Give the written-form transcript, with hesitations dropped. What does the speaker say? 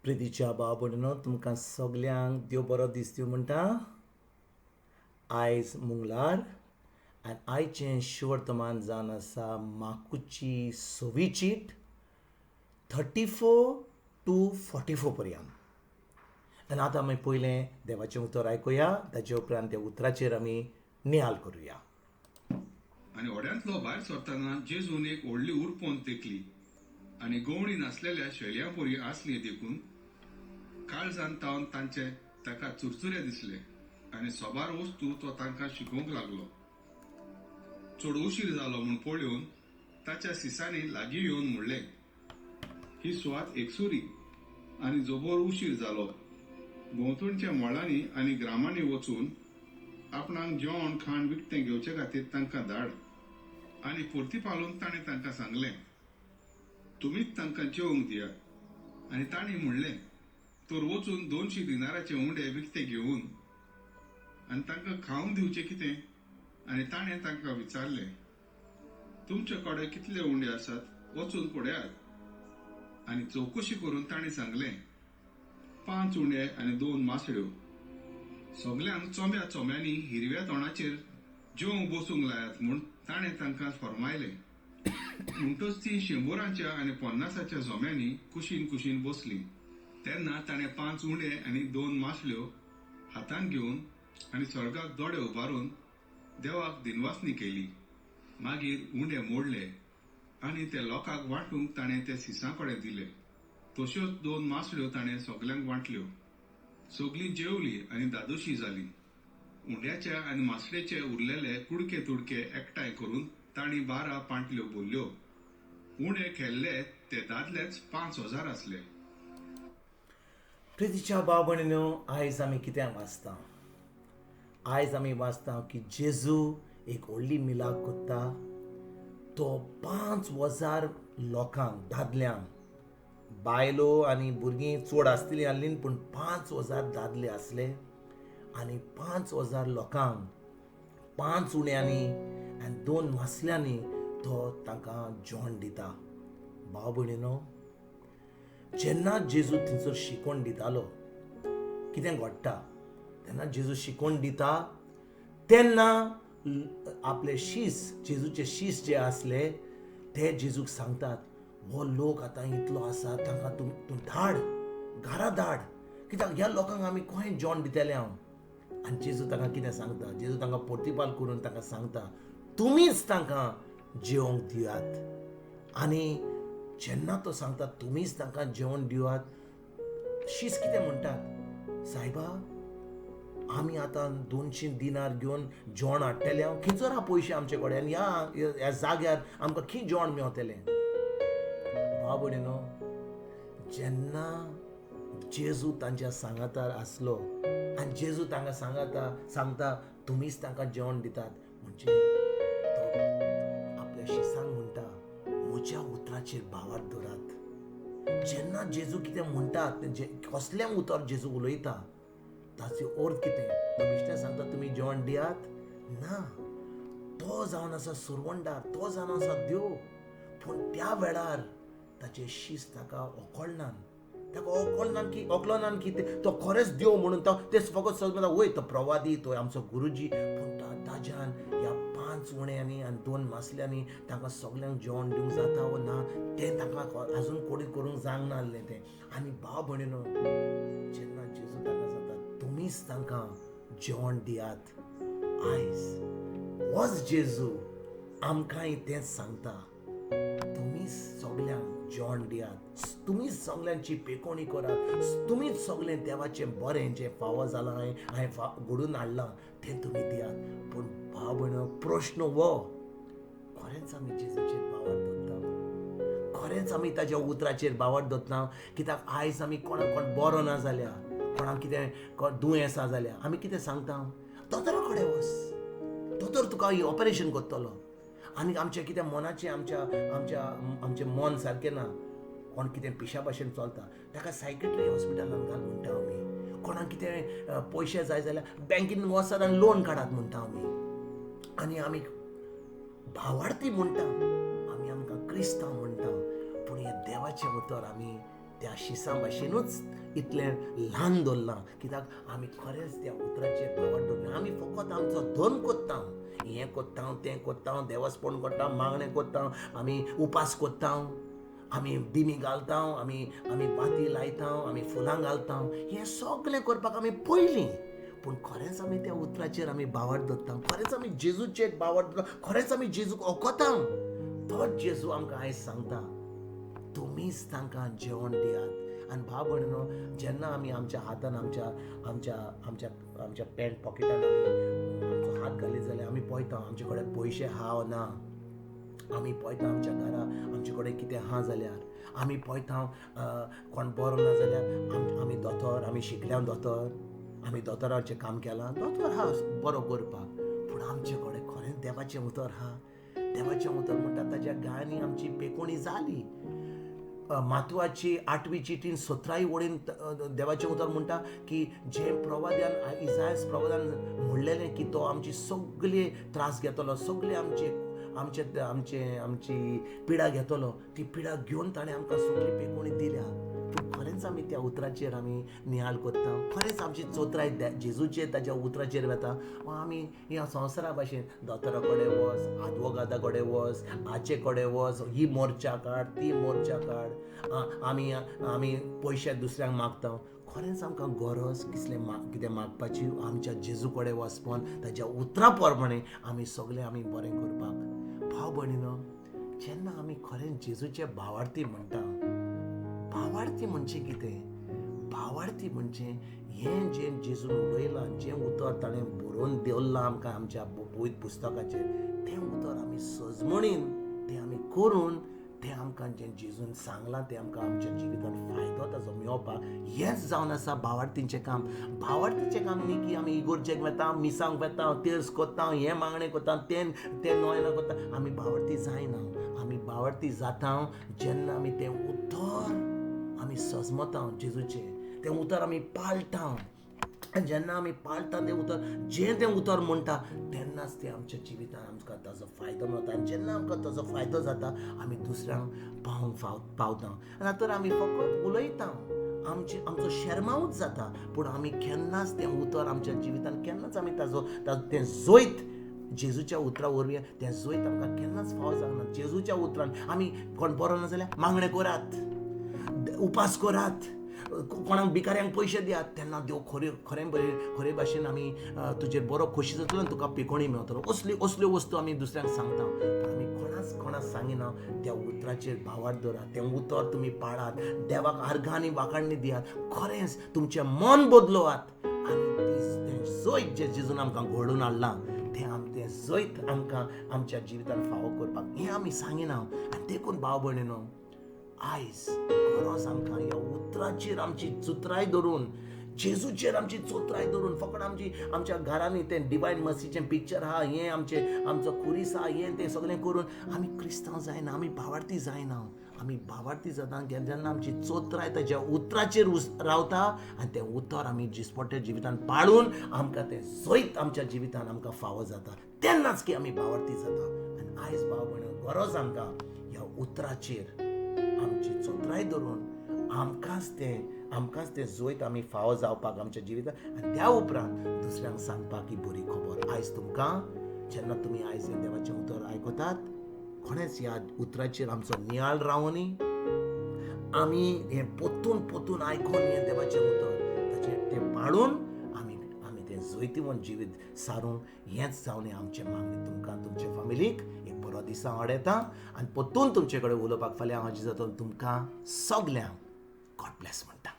प्रितीच्या बाबडनो तुमकां सगल्यांक देव बरो दीस दिवं म्हणटा. आयज मंगळार आनी आयचें शिवर्तमान जावन आसा माकुची 26 34 to 44 पर्यंत. आनी आतां आमी पयलें देवाचें उतर आयकुया, ताचे उपरांत त्या उतराचेर आमी नियाल करुया. आनी ओड्यांतलो भायर सरतना जेजून एक व्हडली उरपोन तेकली आनी गवणी नासलेल्या शेळयां पोरी आसली देखून काळजान तावन तांचे ताका चुरचुरे दिसले आनी सोबार वस्तू तो तांकां शिकोवंक लागलो. चड उशीर जालो म्हूण पळोवन ताच्या सिसांनी लागीं येवन म्हणलें, ही सुवात एकसुरी आनी जोबोर उशीर जालो. भोंवतणच्या मळांनी आनी ग्रामांनी वचून आपणाक जेवण खाण विकतें घेवचे खातीर तांकां धाड. आनी परती पावून ताणें तांकां सांगलें, तुमीच तांकां जेवंक दियात. आनी तांणी म्हणलें, तर वचून 200 दिनाराचे उंडे विकते घेवन आनी तांकां खावंक दिवचें कितें? आनी ताणें तांकां विचारलें, तुमचे कडेन कितले उंडे आसात? वचून पळयात. आनी चवकशी करून ताणें सांगलें, 5 उंडे आनी 2 मासळ्यो. सगल्यांक चोंब्या चोंब्यांनी हिरव्या तोंडाचेर जेवंक बसूंक लायात म्हूण ताणें तांकां फर्मायलें. म्हणटच ती 100 आनी 50 जोम्यांनी कुशीन कुशीन बसली. तेन्ना ताणें 5 उंडे आनी 2 मासल्यो हातान घेवन आनी स्वर्गाक दोळे उबारून देवाक दिनवासनी केली. मागीर उंडे मोडले आनी ते लोकांक वांटूंक ताणें ते सिसां कडेन दिले. तश्योच 2 मासळ्यो ताणें सगल्यांक वांटल्यो. सगळीं जेवली आनी दादोशी जाली. उंड्याचे आनी मासळेचे उरलेले कुडके तुडके एकठांय करून तांणी 12 पांटल्यो भरल्यो. उंडे खेळ्ळे ते दादलेच 5,000 आसले. प्रितीच्या बाबणीनो, आयज आमी कितें वाचता? आयज आमी वाचता की जेजू एक व्हडली मिलाद कोत्ता. तो 5,000 लोकांक, दादल्यांक, बायलो आनी भुरगीं चड आसतलीं आसलीं पूण 5,000 दादले आसले. आनी 5,000 लोकांक 5 उण्यांनी आनी 2 मासल्यांनी तो तांकां जेवण दिता. भाव भयणीनो, जेन्ना जेजू थंयसर शिकोवन दितालो, कितें घडटा तेन्ना जेजू शिकोवन दिता तेन्ना आपले शीस, जेजूचे शीस जे आसले ते जेजूक सांगतात, हो लोक आतां इतलो आसा, तांकां तूं धाड, घरा धाड, कित्याक ह्या लोकांक आमी खंय जेवण दितले हांव. आनी जेजू तांकां कितें सांगता? जेजू तांकां पोर्तिपाल करून तांकां सांगता, तुमीच तांकां जेवंक दियात. आनी जेन्ना तो सांगता तुमीच तांकां जेवण दियात, शीस कितें म्हणटात, सायबा आमी आतां 200 दिनार घेवन जेवण हाडटले, हांव खंयसर आहा पयशे आमचे कडेन, ह्या जाग्यार आमकां खंय जेवण मेवतलें? भाव भयणीनो, जेन्ना जेजू तांच्या सांगातार आसलो आनी जेजू तांकां सांगता तुमीच तांकां जेवण दितात, म्हणजे तो आपल्या शिसांक म्हणटा, म्हज्या उतराचेर बावर दवरात. जेन्ना जेजू कितें म्हणटात, कसलें उतर जेजू उलयता, ताचो अर्थ कितें? तो बिश्टें सांगता तुमी जेवण दियात? ना, तो जावन आसा सुरवंडार, तो जावन आसा देव. पूण त्या वेळार ताचे शीस ताका ओकळनान, ओकलोनान की तो खरेंच देव म्हणून ते फकत समजता, वय तो प्रवादी, तो आमचो गुरुजी. पूण ताज्यान ह्या 5 उण्यांनी आनी 2 मासल्यांनी तांकां सगल्यांक जेवण दिवंक जाता वो ना तें तांकां आजून कोणी करूंक जावंक नासलें तें. आनी भाव भयणीनो, जेन्ना जेजू तांकां सांगता तुमीच तांकां जेवण दियात, आयज होच जेजू आमकांय तेंच सांगता, तुमीच सगल्यांक जेवण दियात, तुमीच सगल्यांची पेकोवणी करात, तुमीच सगळें देवाचें बरें जें फावो जालां, हांवें घडून हाडलां तें तुमी दियात. पूण भाव भयणो, प्रश्न हो, खरेंच आमी जेजूचेर बावर दवरता? खरेंच आमी ताच्या उतराचेर बावर दवरता? कित्याक आयज आमी कोणाक कोण बरो ना जाल्यार, कोणाक कितें दुयेंसां जाल्यार आमी कितें सांगता? दोतोरा कडेन वच, दोतोर तुका ऑपरेशन करतलो. आनी आमचें कितें मनाचें आमचें मन सारकें ना, कोण कितें पिशा भाशेन चलता ताका सायकेट्री हॉस्पिटलान घाल म्हणटा आमी. कोणाक कितें पयशे जाय जाल्यार बँकेन वचात आनी लोन काडात म्हणटा आमी. आनी आमी भावार्थी म्हणटा, आमी आमकां क्रिस्तांव म्हणटा, पूण हे देवाचें उतर आमी त्या शिसा भाशेनूच इतलें ल्हान दवरलां, कित्याक आमी खरेंच त्या उतराचेर बावर दवरना. आमी फकत आमचो धन कोत्ता, हें कोत्ता तें कोत्ता, देवस्पण कोत्ता, मागणें कोत्ता, आमी उपास कोत्ता, आमी दिमी घालता, आमी बाती लायता, आमी फुलां घालता. हें सगळें करपाक आमी पयलीं, पूण खरेंच आमी त्या उतराचेर आमी बावर दवरता, खरेंच आमी जेजूचेर बावर दवरता, खरेंच आमी जेजूक ओकोता. तोच जेजू आमकां आयज सांगता, तुमीच तांकां जेवण दियात. आनी भाव भयणीनो, जेन्ना आमी आमच्या हातान आमच्या पॅन्ट पॉकेटान आमचो हात घालीत जाल्यार आमी पळयता आमचे कडेन पयशे आहा वा ना. आमी पळयता आमच्या घरा आमचे कडेन कितें आहा जाल्यार, आमी पळयता कोण बरो ना जाल्यार आमी दोतोर, आमी शिकल्या दोतोर, आमी दोतोराचें काम केलां, दोतोर आहा बरो करपाक. पूण आमचे कडेन खरेंच देवाचें उतर आहा. देवाचें उतर म्हणटा ताच्या गायांनी आमची पेकोणी जाली. मातवाची 8वी चिटीन 17 वळीन देवाचें उतर म्हणटा की जे प्रवाद्यान इसायास प्रवाद्यान म्हणलेलें की तो आमची सगळी त्रास घेतलो, सगळी आमची पिडा घेतलो, ती पिडा घेवन ताणें आमकां सगळी पेकोणी दिल्या. पूण खरेंच आमी त्या उतराचेर आमी नियाळ करता, खरेंच आमची चोत्राय जेजूचेर ताच्या उतराचेर वेता, वा आमी ह्या संवसारा भाशेन दोतोरा कडेन वच, आदवोगादा कडेन वच, हाचे कडेन वच, ही मोर्चा काड, ती मोर्चा काड, आमी पयशे दुसऱ्यांक मागता. खरेंच आमकां गरज कितें मागपाची, आमच्या जेजू कडेन वचपन ताच्या उतरा प्रमाणे आमी सगळें आमी बरें करपाक. भाव भयणीनो, जेन्ना आमी खरेंच जेजूचे भावार्थी म्हणटा, भावार्थी म्हणजे कितें? भावार्थी म्हणजे हें जें जेजून उडयलां, जें उतर ताणें बरोवन दवरलां आमकां आमच्या पवित्र पुस्तकाचेर, तें उतर आमी सजमणीन तें आमी करून तें आमकां जें जेजून सांगलां तें आमकां आमच्या जिवितांत फायदो ताजो मेळोवपाक, हेंच जावन आसा भावार्थींचें काम. भावार्थीचें काम न्ही की आमी इगोर्जेक वता, मिसांक वता, तेर्स कोत्ता, हें मागणें कोत्ता, तें नोयना कोत्ता. आमी भावार्थी जायना. आमी भावार्थी जाता जेन्ना आमी तें उतर आमी सजमता जेजूचें, तें उतर आमी पाळटा. आनी जेन्ना आमी पाळटा तें उतर, जें तें उतर म्हणटा, तेन्नाच तें आमच्या जिवितांत आमकां ताजो फायदो मेळटा. आनी जेन्ना आमकां ताजो फायदो जाता, आमी दुसऱ्यांक पावता. हातूंत आमी फकत उलयता, आमचो शर्मावूच जाता, पूण आमी केन्नाच तें उतर आमच्या जिवितांत केन्नाच आमी तें जोयत जेजूच्या उतरा वरवीं तें जोयत आमकां केन्नाच फावो जावना. जेजूच्या उतरान आमी कोण बरो ना जाल्यार मागणें करात, उपास करात, कोणाक भिकाऱ्यांक पयशे दियात, तेन्ना देव खरे भाशेन आमी तुजेर बरो खोशी जातलो आनी तुका पिकोणी मेळटलो. असल्यो वस्तू आमी दुसऱ्यांक सांगता, पूण आमी कोणाक सांगिना त्या उतराचेर भावार दवरात, तें उतर तुमी पाळात, देवाक अर्घां आनी वाखाणणी दियात, खरेंच तुमचें मन बदलोवात. आनी तें जोयत जें जेजून आमकां घडोवन हाडलां तें जोयत आमकां आमच्या जिवितांत फावो करपाक, हें आमी सांगिना. आनी देखून भाव भयणीनो, आयज गरज आमकां ह्या उतराचेर आमची चुत्राय धरून, जेजूचेर आमची चोत्राय धरून, फकत आमच्या घरांनी तें डिवायन मसीचें पिक्चर आहा, हें आमचो खुरीस आहा, हें तें सगळें करून आमी क्रिस्तांव जायना, आमी भावार्थी जायना. आमी भावार्थी जाता जेन्ना आमची चोत्राय ताच्या उतराचेर रावता, आनी तें उतर आमी दिसपट्टे जिवितांत पाळून आमकां तें जोयत आमच्या जिवितांत आमकां फावो जाता, तेन्नाच की आमी भावार्थी जाता. आनी आयज भाव भयणीनो, गरज आमकां ह्या उतराचेर आमची चोत्राय धरून आमकांच तें जोयत आमी फावो जावपाक आमच्या जिवितांत, आनी त्या उपरांत दुसऱ्यांक सांगपाक ही बरी खबर. आयज तुमकां जेन्ना तुमी आयज हें देवाचें उतर आयकतात, खरेंच ह्या उतराचेर आमचो नियाळ रावनी, आमी हें पोतून आयकून हें देवाचें उतर ताचें तें पाळून आमी तें जोयतीवन जिवीत सारूंक, हेंच जावन आमचें मागणें तुमकां तुमचे फॅमिलीक एक बरो दिसा आडयता. आनी पोतून तुमचे कडेन उलोवपाक फाल्यां हांव जिजोतून तुमकां सगल्यांक गॉड ब्लेस म्हणटा.